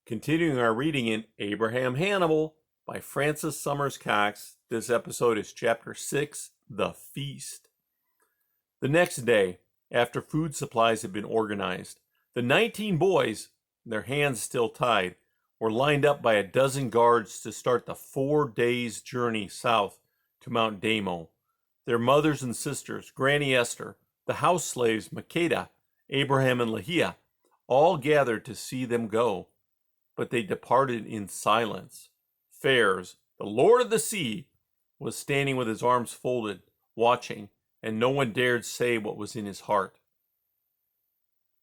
Continuing our reading in Abraham Hannibal by Francis Summers Cox, this episode is Chapter 6, The Feast. The next day, after food supplies had been organized, the 19 boys, their hands still tied, were lined up by a dozen guards to start the 4 days' journey south to Mount Damo. Their mothers and sisters, Granny Esther, the house slaves Makeda, Abraham, and Lahia, all gathered to see them go. But they departed in silence. Phares, the Lord of the Sea, was standing with his arms folded, watching, and no one dared say what was in his heart.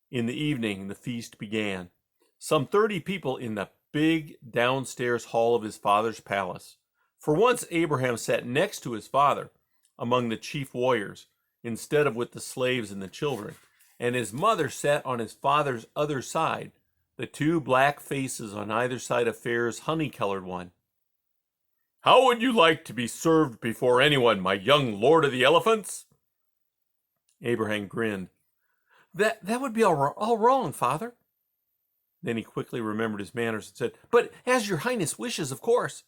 In the evening, the feast began. Some 30 people in the big downstairs hall of his father's palace. For once, Abraham sat next to his father, among the chief warriors, instead of with the slaves and the children, and his mother sat on his father's other side, the 2 black faces on either side of Phares' honey-colored one. "How would you like to be served before anyone, my young lord of the elephants?" Abraham grinned. That would be all wrong, father." Then he quickly remembered his manners and said, "But as your highness wishes, of course."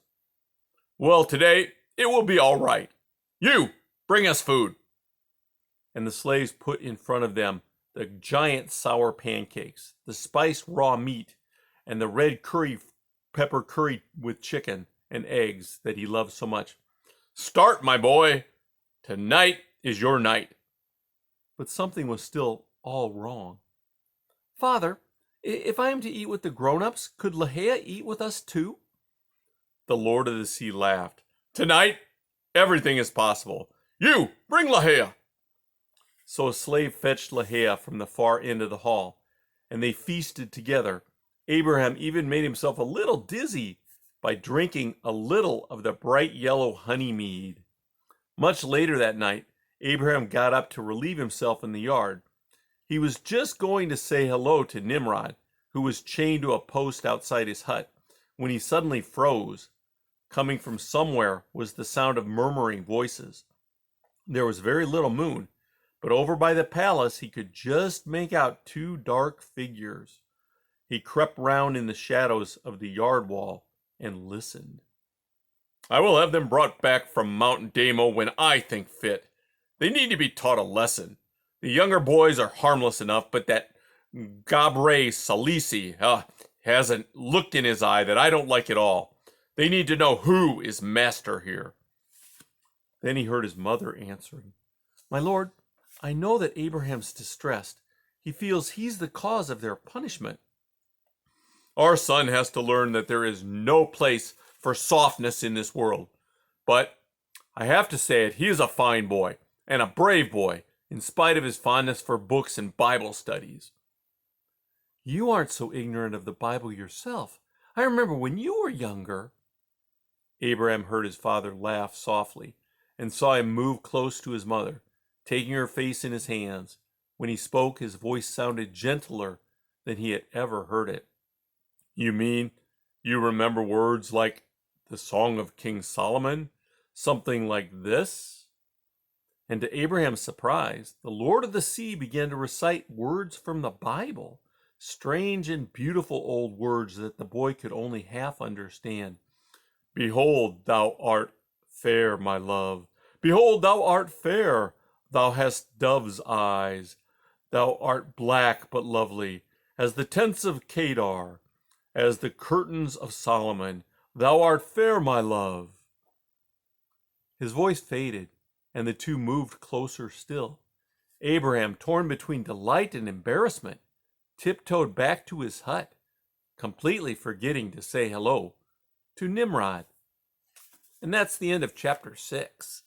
"Well, today it will be all right. You, bring us food." And the slaves put in front of them the giant sour pancakes, the spiced raw meat, and the red pepper curry with chicken and eggs that he loved so much. "Start, my boy. Tonight is your night." But something was still all wrong. "Father, if I am to eat with the grown-ups, could Lahia eat with us too?" The Lord of the Sea laughed. "Tonight, everything is possible. You, bring Lahia." So a slave fetched Lahia from the far end of the hall, and they feasted together. Abraham even made himself a little dizzy by drinking a little of the bright yellow honey mead. Much later that night, Abraham got up to relieve himself in the yard. He was just going to say hello to Nimrod, who was chained to a post outside his hut, when he suddenly froze. Coming from somewhere was the sound of murmuring voices. There was very little moon, but over by the palace he could just make out 2 dark figures. He crept round in the shadows of the yard wall and listened. "I will have them brought back from Mount Damo when I think fit. They need to be taught a lesson. The younger boys are harmless enough, but that Gabre Salisi has a look in his eye that I don't like at all. They need to know who is master here." Then he heard his mother answering, "My lord, I know that Abraham's distressed. He feels he's the cause of their punishment." "Our son has to learn that there is no place for softness in this world. But I have to say it, he is a fine boy, and a brave boy, in spite of his fondness for books and Bible studies." "You aren't so ignorant of the Bible yourself. I remember when you were younger." Abraham heard his father laugh softly and saw him move close to his mother, taking her face in his hands. When he spoke, his voice sounded gentler than he had ever heard it. "You mean you remember words like the Song of King Solomon? Something like this?" And to Abraham's surprise, the Lord of the Sea began to recite words from the Bible, strange and beautiful old words that the boy could only half understand. "Behold, thou art fair, my love. Behold, thou art fair. Thou hast dove's eyes. Thou art black but lovely, as the tents of Kedar, as the curtains of Solomon. Thou art fair, my love." His voice faded, and the 2 moved closer still. Abraham, torn between delight and embarrassment, tiptoed back to his hut, completely forgetting to say hello to Nimrod. And that's the end of chapter 6.